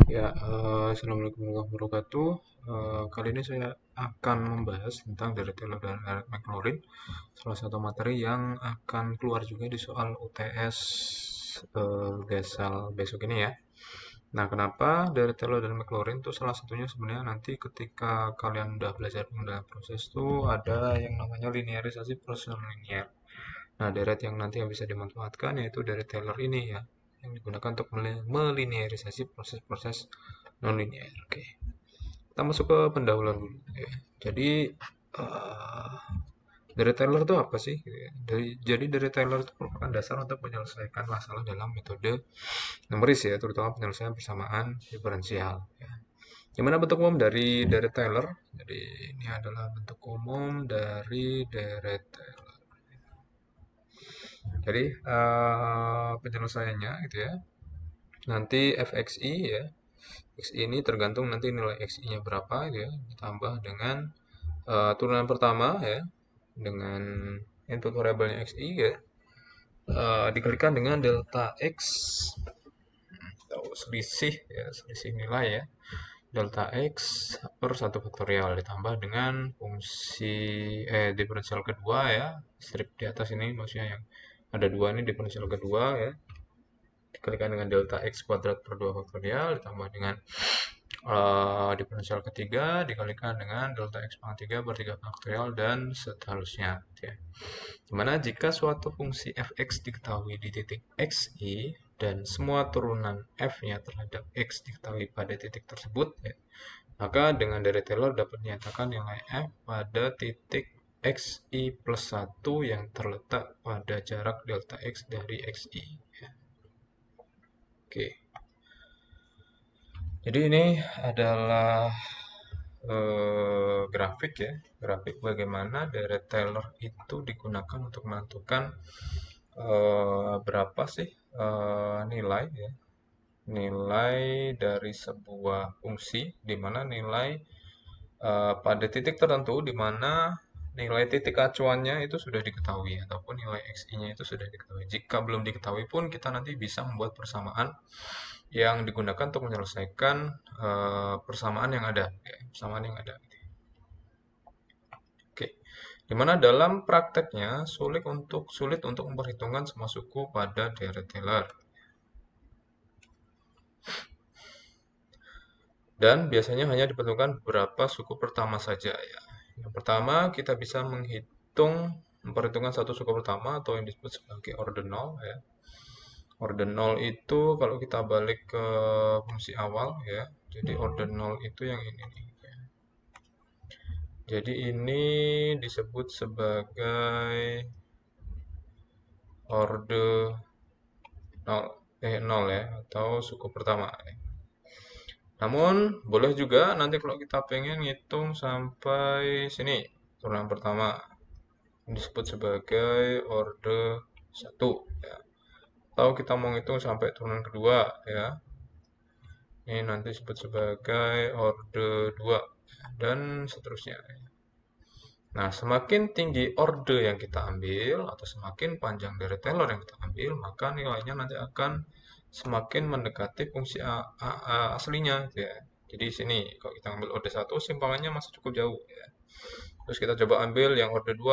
Assalamualaikum warahmatullahi wabarakatuh. Kali ini saya akan membahas tentang dari Taylor dan Eric McLaurin, salah satu materi yang akan keluar juga di soal UTS Gesal besok ini ya. Nah, kenapa dari Taylor dan McLaurin itu salah satunya sebenarnya nanti ketika kalian udah belajar pengendalian proses itu ada yang namanya linearisasi proses non-linear. Nah, deret yang nanti yang bisa dimanfaatkan yaitu dari Taylor ini ya, yang digunakan untuk melinearisasi proses-proses non-linear. Oke, kita masuk ke pendahuluan dulu. Ya. Jadi, uh, dari Taylor itu apa sih? Jadi dari Taylor itu merupakan dasar untuk menyelesaikan masalah dalam metode numeris ya, terutama penyelesaian persamaan diferensial. Ya. Gimana bentuk umum dari Taylor? Jadi ini adalah bentuk umum dari deret Taylor. Jadi penyelesaiannya gitu ya. Nanti fxi ya. Xi ini tergantung nanti nilai xi-nya berapa gitu ya. Ditambah dengan turunan pertama ya. Dengan input variabelnya xi ya. Dikalikan dengan delta x atau selisih ya, selisih nilai ya. Delta x per 1 faktorial ditambah dengan fungsi diferensial kedua ya. Strip di atas ini maksudnya yang ada dua ini diferensial kedua ya, dikalikan dengan delta x kuadrat per 2 faktorial ditambah dengan diferensial ketiga dikalikan dengan delta x pangkat 3 per 3 faktorial dan seterusnya ya. Dimana jika suatu fungsi fx diketahui di titik xi dan semua turunan f-nya terhadap x diketahui pada titik tersebut ya, maka dengan dari Taylor dapat dinyatakan nilai f pada titik xi plus 1 yang terletak pada jarak delta x dari xi ya. Oke. Jadi ini adalah grafik ya, grafik bagaimana deret Taylor itu digunakan untuk menentukan berapa sih nilai ya, nilai dari sebuah fungsi di mana nilai pada titik tertentu di mana nilai titik acuannya itu sudah diketahui ataupun nilai xi-nya itu sudah diketahui. Jika belum diketahui pun kita nanti bisa membuat persamaan yang digunakan untuk menyelesaikan persamaan yang ada, ya, persamaan yang ada. Oke, dimana dalam prakteknya sulit untuk memperhitungkan semua suku pada deret Taylor. Dan biasanya hanya diperlukan beberapa suku pertama saja ya. Yang pertama kita bisa memperhitungkan satu suku pertama atau yang disebut sebagai ordinal ya. Ordinal itu kalau kita balik ke fungsi awal ya. Jadi ordinal itu yang ini nih. Jadi ini disebut sebagai orde 0 ya atau suku pertama. Namun boleh juga nanti kalau kita pengen ngitung sampai sini turunan pertama disebut sebagai orde 1 ya. Atau kita mau ngitung sampai turunan kedua ya. Ini nanti disebut sebagai orde 2 dan seterusnya. Nah, semakin tinggi orde yang kita ambil atau semakin panjang dari Taylor yang kita ambil, maka nilainya nanti akan semakin mendekati fungsi aslinya ya. Jadi sini kalau kita ambil orde 1 simpangannya masih cukup jauh ya. Terus kita coba ambil yang orde 2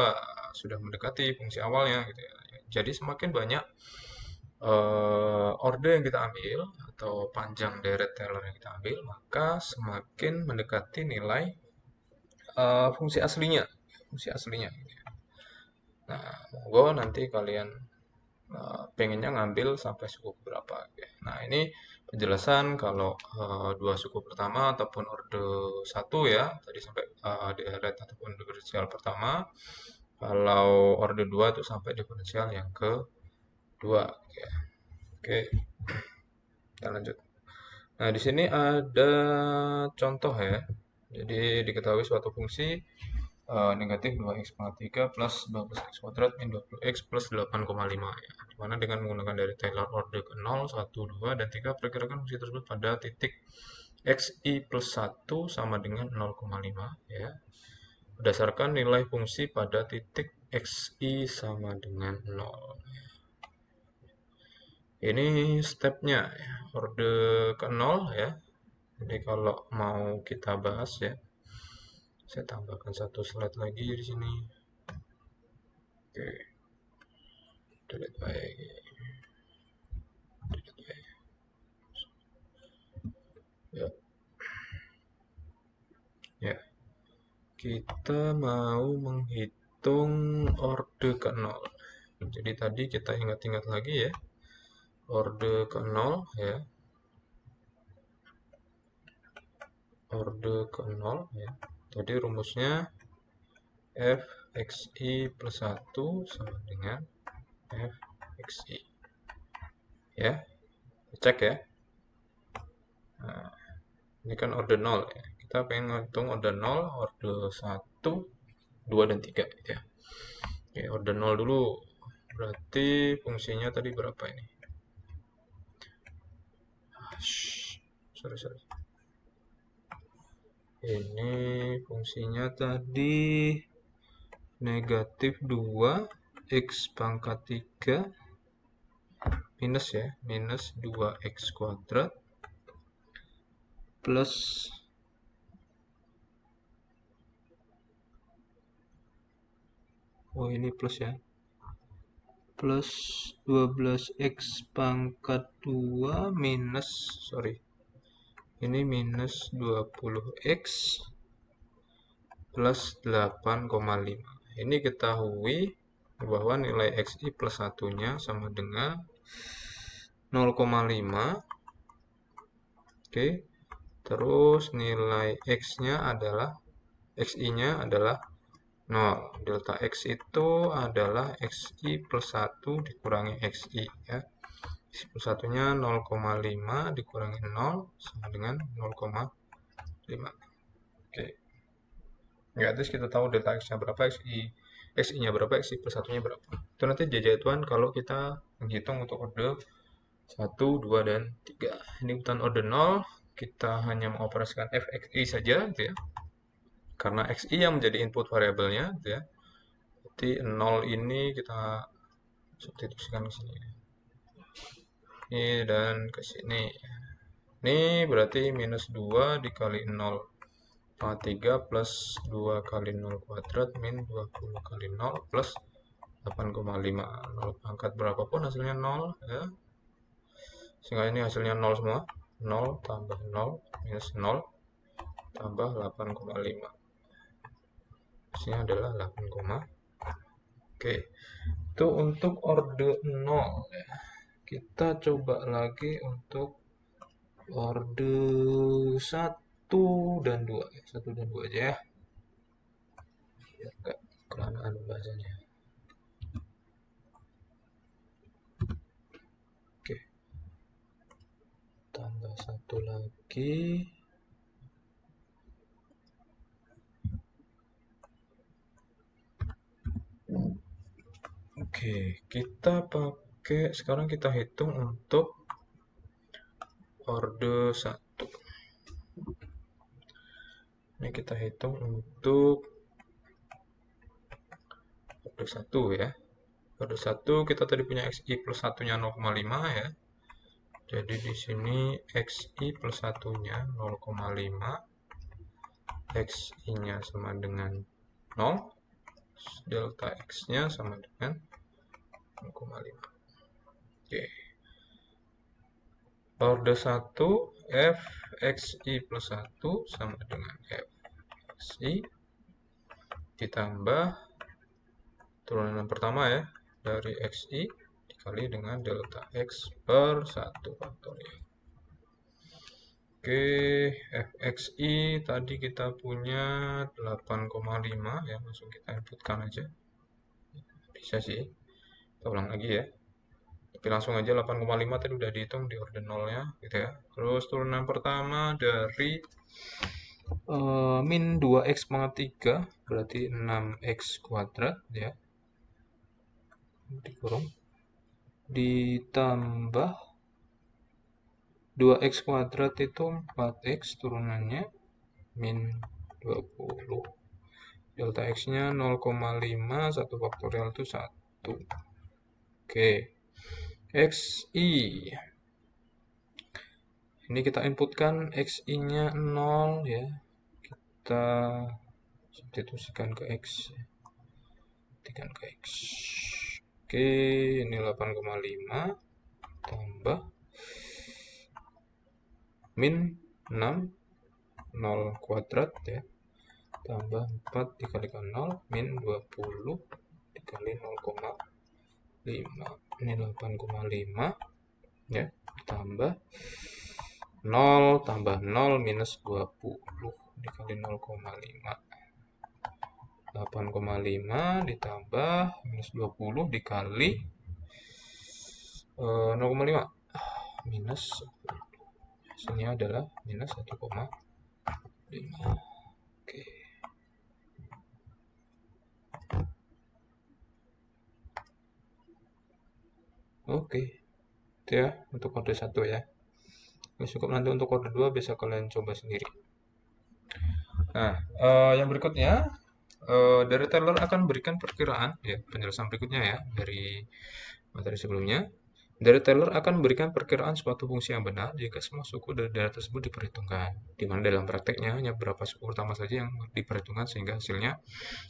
sudah mendekati fungsi awalnya gitu ya. Jadi semakin banyak orde yang kita ambil atau panjang deret Taylor yang kita ambil, maka semakin mendekati nilai fungsi aslinya, fungsi aslinya. Nah, monggo nanti kalian pengennya ngambil sampai suku berapa. Nah, ini penjelasan kalau dua suku pertama ataupun orde 1 ya, tadi sampai deret ataupun diferensial pertama. Kalau orde 2 itu sampai diferensial yang kedua. Ya. Oke, kita lanjut. Nah, di sini ada contoh ya. Jadi diketahui suatu fungsi negatif 2x pangkat 3 plus 12x kuadrat min 20x plus 8,5 ya. Dimana dengan menggunakan dari Taylor order ke 0, 1, 2, dan 3 perkirakan fungsi tersebut pada titik xi plus 1 sama dengan 0,5 ya. Berdasarkan nilai fungsi pada titik xi sama dengan 0. Ini stepnya ya. Orde ke 0 ya. Jadi kalau mau kita bahas ya, saya tambahkan satu slide lagi di sini. Oke, delete lagi. Ya, ya. Kita mau menghitung orde ke 0. Jadi tadi kita ingat-ingat lagi ya, orde ke 0 ya. Orde ke 0 ya. Jadi rumusnya fxi plus 1 sama dengan fxi. Ya, cek ya. Nah, ini kan orde 0 ya. Kita pengen ngitung orde 0, orde 1, 2, dan 3 gitu ya. Oke, orde 0 dulu. Berarti fungsinya tadi berapa ini? Sorry. Ini fungsinya tadi negatif 2 x pangkat 3 minus ya, minus 2x kuadrat plus ini plus ya, plus 12x pangkat 2 minus, ini minus 20x plus 8,5. Ini ketahui bahwa nilai xi plus 1-nya sama dengan 0,5. Oke, terus nilai x-nya adalah, xi-nya adalah 0. Delta x itu adalah xi plus 1 dikurangi xi ya. Xi plus 1-nya 0,5 dikurangi 0 sama dengan 0,5. Oke. Ya, terus kita tahu delta x-nya berapa, xi-nya berapa, xi plus 1-nya berapa. Itu nanti jajatuan kalau kita menghitung untuk orde 1, 2, dan 3. Ini bukan orde 0, kita hanya mengoperasikan fxi saja gitu ya. Karena xi yang menjadi input variabelnya gitu ya. Jadi 0 ini kita substitusikan ke sini. Ini dan ke sini. Ini berarti minus 2 dikali 0 pangkat 3 plus 2 kali 0 kuadrat min 20 kali 0 plus 8,5. 0 pangkat berapapun hasilnya 0 ya. Sehingga ini hasilnya 0 semua. 0 tambah 0 minus 0 tambah 8,5. Hasilnya adalah 8, oke. Itu untuk orde 0 ya. Kita coba lagi untuk orde 1 dan 2. 1 dan 2 aja ya. Biar enggak kelamaan bahasanya. Oke. Tambah 1 lagi. Oke, kita pakai, sekarang kita hitung untuk orde 1. Ini kita hitung untuk orde 1 ya. Orde 1 kita tadi punya xi plus 1-nya 0,5 ya. Jadi di sini xi plus 1-nya 0,5. Xi-nya sama dengan 0. Delta x-nya sama dengan 0,5. Oke. Orde 1 fxi plus 1 sama dengan fxi ditambah turunan pertama ya, dari xi dikali dengan delta x per 1 faktorial. Oke, fxi tadi kita punya 8,5 ya, langsung kita inputkan aja. Bisa sih, kita ulang lagi ya. Tapi langsung aja 8,5 tadi udah dihitung di orde 0-nya gitu ya. Terus turunan pertama dari min 2x pangkat 3 berarti 6x kuadrat ya. Dikurung. Ditambah 2x kuadrat itu 4x turunannya min 20. Delta x-nya 0,5, 1 faktorial itu 1. Oke. Xi. Ini kita inputkan XI-nya 0 ya. Kita substitusikan ke X. Substitusikan ke X. Oke, ini 8,5 tambah min 6 0 kuadrat ya, tambah 4 dikalikan 0 min 20 dikali 0,5, ini 8,5 ya, tambah 0 tambah 0 minus 20 dikali 0,5, 8,5 ditambah minus 20 dikali 0,5 minus, hasilnya adalah minus 1,5. Oke. Oke. Itu ya untuk kode 1 ya. Ini cukup, nanti untuk kode 2 bisa kalian coba sendiri. Nah, yang berikutnya dari Taylor akan berikan perkiraan ya, penjelasan berikutnya ya dari materi sebelumnya. Dari Taylor akan memberikan perkiraan suatu fungsi yang benar jika semua suku dari daerah tersebut diperhitungkan. Di mana dalam prakteknya hanya beberapa suku utama saja yang diperhitungkan sehingga hasilnya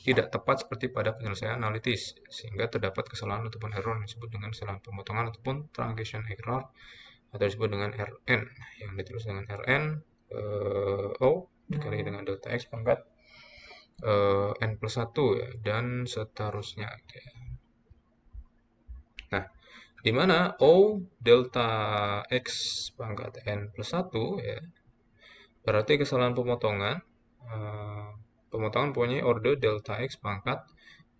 tidak tepat seperti pada penyelesaian analitis, sehingga terdapat kesalahan ataupun error yang disebut dengan kesalahan pemotongan ataupun translation error atau disebut dengan Rn, yang ditulis dengan Rn O dikali dengan delta X pangkat N plus 1 ya, dan seterusnya gitu ya. Nah, di mana O delta X pangkat N plus 1 ya, berarti kesalahan pemotongan pemotongan punya order delta X pangkat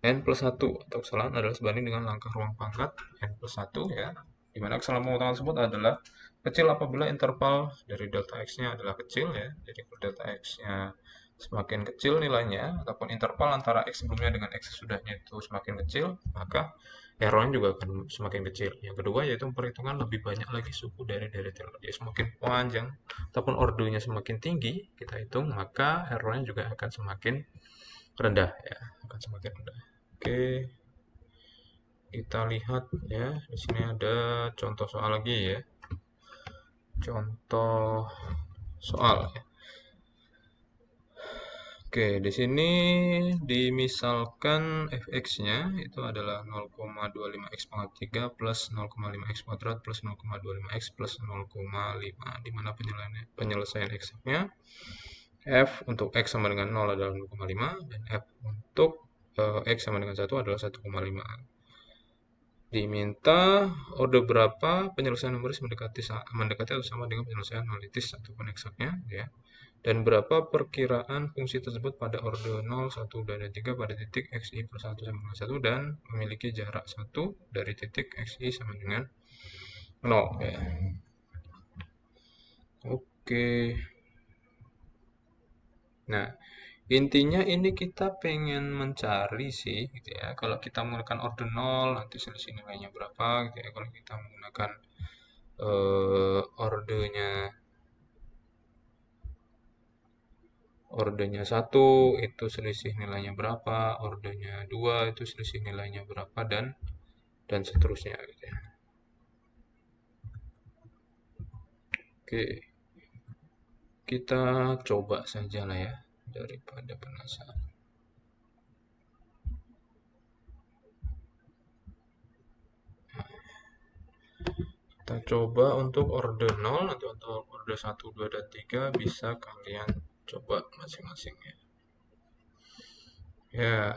N plus 1, atau kesalahan adalah sebanding dengan langkah ruang pangkat N plus 1 ya, di mana kesalahan pemotongan tersebut adalah kecil apabila interval dari delta X-nya adalah kecil ya, jadi kalau delta X-nya semakin kecil nilainya, ataupun interval antara X sebelumnya dengan X sesudahnya itu semakin kecil, maka errornya juga akan semakin kecil. Yang kedua yaitu perhitungan lebih banyak lagi suku dari Taylor. Jadi semakin panjang ataupun ordernya semakin tinggi kita hitung, maka errornya juga akan semakin rendah ya, akan semakin rendah. Oke, kita lihat ya, di sini ada contoh soal lagi ya. Contoh soal ya. Oke, di sini dimisalkan fx-nya itu adalah 0,25x pangkat 3 plus 0,5x kuadrat plus 0,25x plus 0,5, di mana penyelesaian x-nya f untuk x sama dengan 0 adalah 0,5 dan f untuk x sama dengan 1 adalah 1,5. Diminta order berapa penyelesaian numeris mendekati atau sama dengan penyelesaian analitis ataupun eksaknya ya. Dan berapa perkiraan fungsi tersebut pada order 0, 1, dan 3 pada titik xi per 1 sama dengan 1 dan memiliki jarak 1 dari titik xi sama dengan 0 ya. Oke. Nah, intinya ini kita pengen mencari sih gitu ya. Kalau kita menggunakan order 0 nanti selisih nilainya berapa gitu ya. Kalau kita menggunakan ordernya 1 itu selisih nilainya berapa, ordernya 2 itu selisih nilainya berapa, dan seterusnya gitu ya. Oke, kita coba saja lah ya daripada penasaran. Kita coba untuk order 0, nanti untuk order 1, 2, dan 3 bisa kalian coba masing-masing ya. Ya,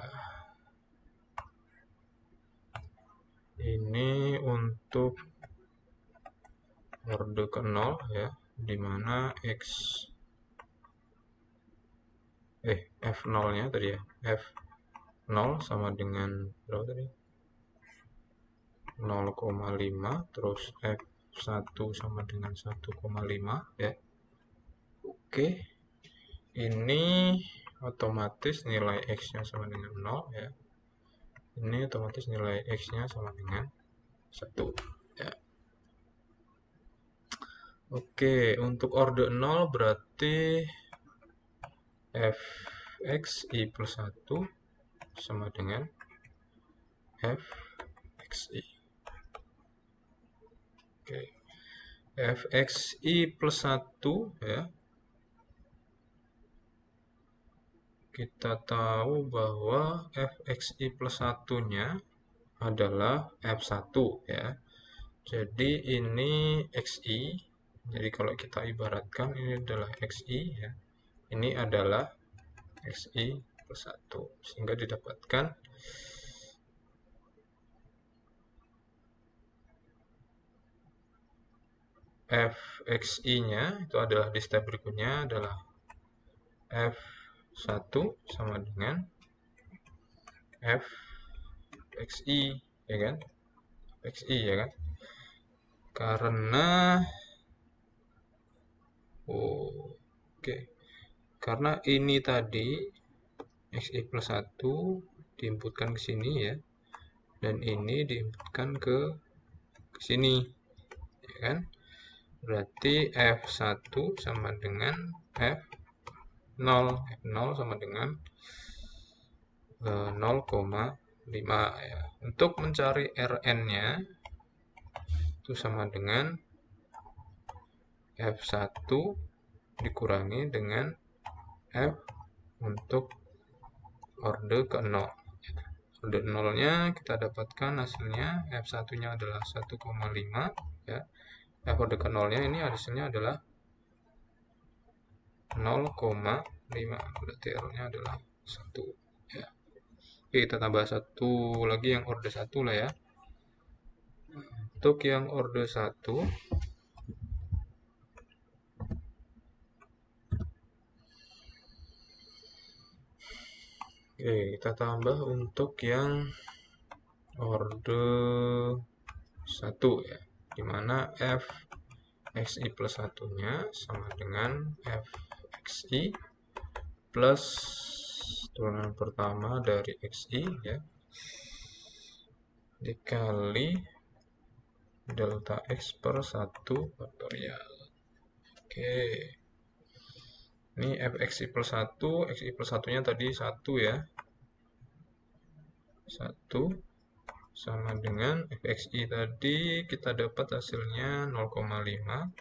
ini untuk order ke 0 ya, dimana f0-nya tadi ya, f0 sama dengan berapa tadi? 0,5, terus f1 sama dengan 1,5 ya. Oke, ini otomatis nilai x-nya sama dengan 0 ya. Ini otomatis nilai x-nya sama dengan 1 ya. Oke, untuk order 0 berarti fxi plus 1 sama dengan fxi. Oke, fxi plus 1 ya. Kita tahu bahwa fxi plus 1-nya adalah f1 ya. Jadi ini xi. Jadi kalau kita ibaratkan ini adalah xi ya. Ini adalah xi plus 1. Sehingga didapatkan fxi-nya itu adalah di step berikutnya adalah f1 sama dengan fxi ya kan? Xi ya kan? Karena karena ini tadi xi plus 1 diinputkan ke sini ya. Dan ini diinputkan ke sini ya kan? Berarti f1 sama dengan f0. F0 sama dengan 0,5 ya. Untuk mencari Rn-nya itu sama dengan f1 dikurangi dengan f untuk orde ke 0. Orde 0-nya kita dapatkan hasilnya f1-nya adalah 1,5 ya. F orde ke 0-nya ini hasilnya adalah 0,5. Berarti R-nya adalah 1 ya. Oke, kita tambah satu lagi yang orde 1 lah ya. Untuk yang orde 1 kita tambah untuk yang orde 1 ya, dimana fxi plus 1-nya sama dengan fxi plus turunan pertama dari xi ya, dikali delta x per 1 faktorial. Oke. Ini fxi plus 1, xi plus 1-nya tadi 1 ya. 1 sama dengan fxi tadi kita dapat hasilnya 0,5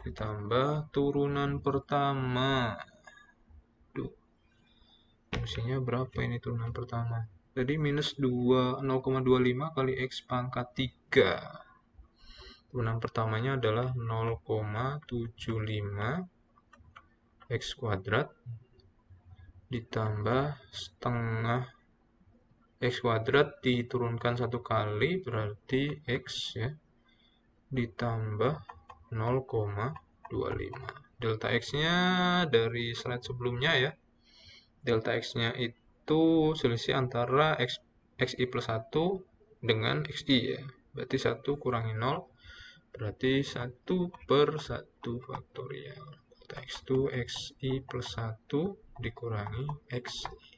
ditambah turunan pertama. Fungsinya berapa ini turunan pertama? Jadi minus 0,25 kali x pangkat 3. Turunan pertamanya adalah 0,75 x kuadrat ditambah setengah x kuadrat diturunkan satu kali berarti x ya, ditambah 0,25. Delta x-nya dari slide sebelumnya ya. Delta x-nya itu selisih antara xi plus 1 dengan xi ya. Berarti 1 kurangi 0 berarti 1 per 1 faktorial. Delta x itu xi plus 1 dikurangi xi.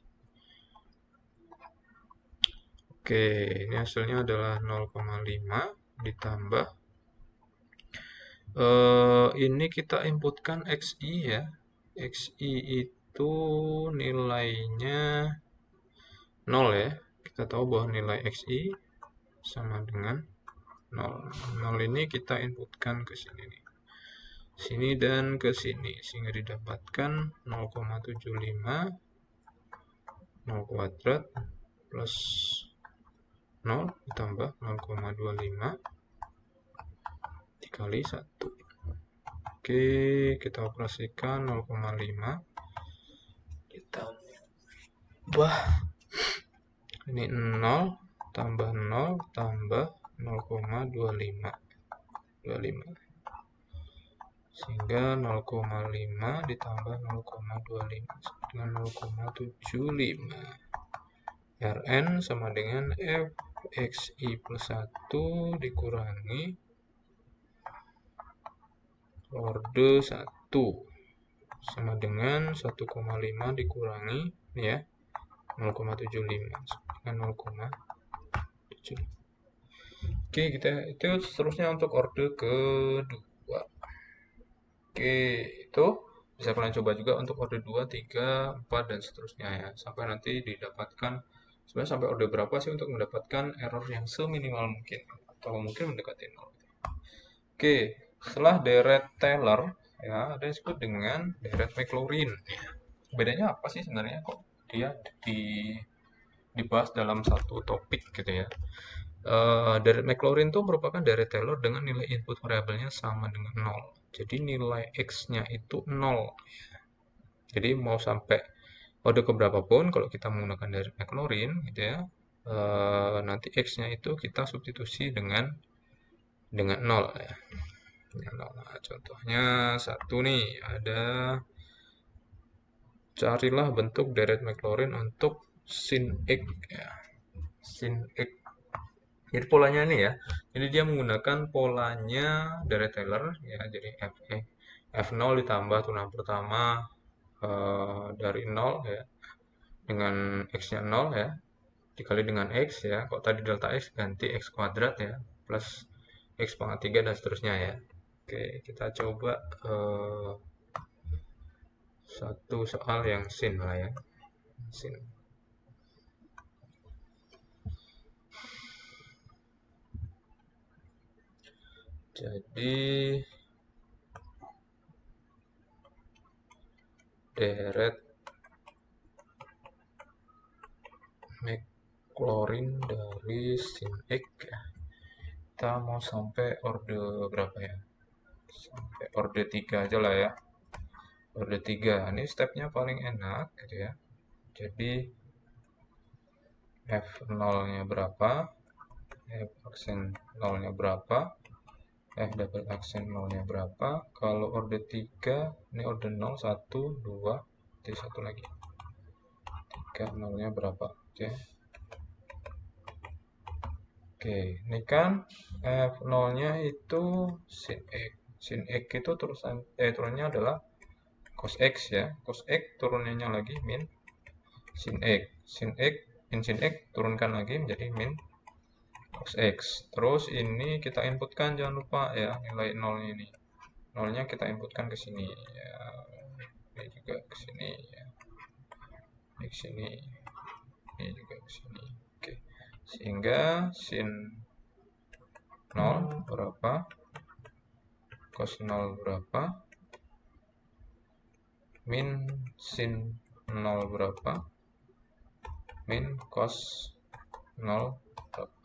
Oke, ini hasilnya adalah 0,5 ditambah ini kita inputkan xi ya. Xi itu nilainya 0 ya. Kita tahu bahwa nilai xi sama dengan 0. 0 ini kita inputkan ke sini nih. Sini dan ke sini sehingga didapatkan 0,75 0 kuadrat plus 0 ditambah 0,25 dikali 1. Oke, kita operasikan 0,5 ditambah ini 0 tambah 0 tambah 0,25 sehingga 0,5 ditambah 0,25 dengan 0,75. Rn sama dengan fxi plus 1 dikurangi orde 1 sama dengan 1,5 dikurangi ya 0,75 dengan 0,75. Oke, kita itu seterusnya untuk orde kedua. Oke, itu bisa kalian coba juga untuk orde 2, 3, 4 dan seterusnya ya, sampai nanti didapatkan sebenarnya sampai orde berapa sih untuk mendapatkan error yang seminimal mungkin atau mungkin mendekati 0. Oke, setelah deret Taylor, ya, ada yang disebut dengan deret Maclaurin. Bedanya apa sih sebenarnya kok dia di, dibahas dalam satu topik gitu ya? Deret Maclaurin itu merupakan deret Taylor dengan nilai input variabelnya sama dengan nol. Jadi nilai X-nya itu nol. Jadi mau sampai kode keberapa pun kalau kita menggunakan deret Maclaurin gitu ya, nanti X-nya itu kita substitusi dengan nol ya. Nah, contohnya satu nih, ada carilah bentuk deret Maclaurin untuk sin X ya. Sin X. Jadi polanya ini ya. Jadi dia menggunakan polanya deret Taylor ya. Jadi F0 ditambah turunan pertama dari 0 ya. Dengan X-nya 0 ya. Dikali dengan X ya. Kalau tadi delta X ganti X kuadrat ya. Plus X pangkat 3 dan seterusnya ya. Oke, kita coba satu soal yang sin lah ya. Sin. Jadi deret Maclaurin dari sin X ya. Kita mau sampai orde berapa ya? Sampai orde 3 aja lah ya. Orde 3. Ini stepnya paling enak gitu ya. Jadi F0-nya berapa? F aksen 0-nya berapa? F double aksen 0-nya berapa? Kalau orde 3, ini orde 0, 1, 2, jadi satu lagi. 3, 0-nya berapa? Oke. Oke, ini kan F0-nya itu sin X. Sin X itu turunnya adalah cos X ya. Cos X turunannya lagi min sin X. Sin X, min sin X turunkan lagi menjadi min cos X. Terus ini kita inputkan, jangan lupa ya, nilai 0 ini. 0-nya kita inputkan ke sini ya. Ini juga ke sini ya. Ini ke sini. Ini juga ke sini. Oke. Sehingga sin 0 berapa? Cos 0 berapa? Min sin 0 berapa? Min cos 0 berapa?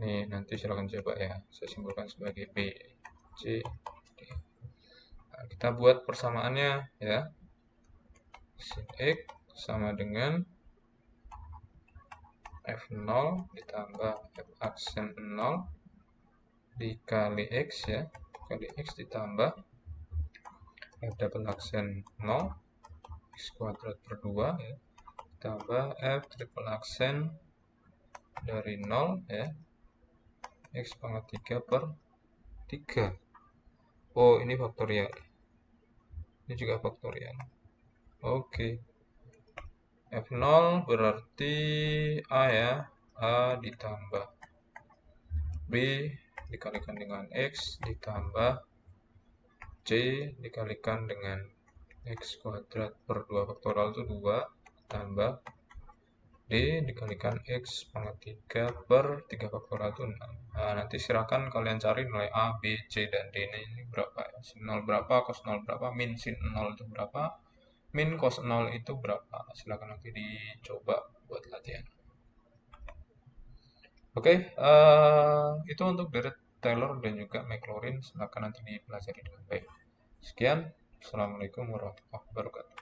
Nih, nanti silahkan coba ya. Saya simpulkan sebagai B, C, D. Nah, kita buat persamaannya ya. Sin X sama dengan F0 ditambah F aksen 0 dikali X ya. Kali X ditambah F double aksen 0 X kuadrat per 2 ya. Tambah F triple aksen dari 0 ya. X pangkat 3 per 3. Oh, ini faktorial. Ini juga faktorial. Oke. F0 berarti A ya. A ditambah B dikalikan dengan X ditambah C dikalikan dengan X kuadrat per 2 faktorial itu 2 tambah D dikalikan X pangkat 3 per 3 faktorial itu 6. Nah, nanti silakan kalian cari nilai A, B, C, dan D ini berapa ya. Sin 0 berapa, cos 0 berapa, min sin 0 itu berapa, min cos 0 itu berapa. Silakan nanti dicoba buat latihan. Oke, itu untuk deret Taylor dan juga Maclaurin. Silakan nanti dipelajari dengan baik. Sekian, Assalamualaikum warahmatullahi wabarakatuh.